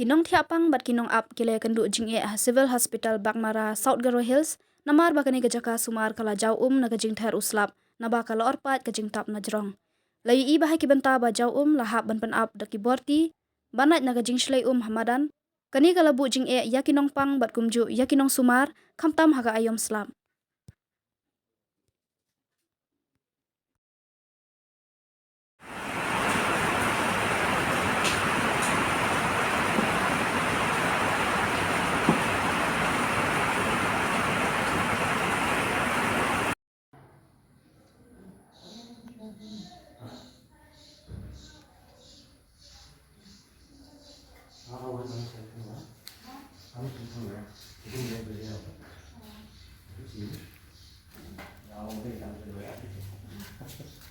Kinong thiapang bat kinong up kile kendu jing civil hospital Bakmara South Garo Hills namar bakani gajaka sumar kala jau na gajing ther uslap naba kala orpat gajing tap na jrong. Layu i bahai ki benta ba jau lahap ban pen up daki borti banat na gajing shlai hamadan kani kala bu jing yakinong pang bat kumju yakinong sumar kamtam haga ayom slap. Ja,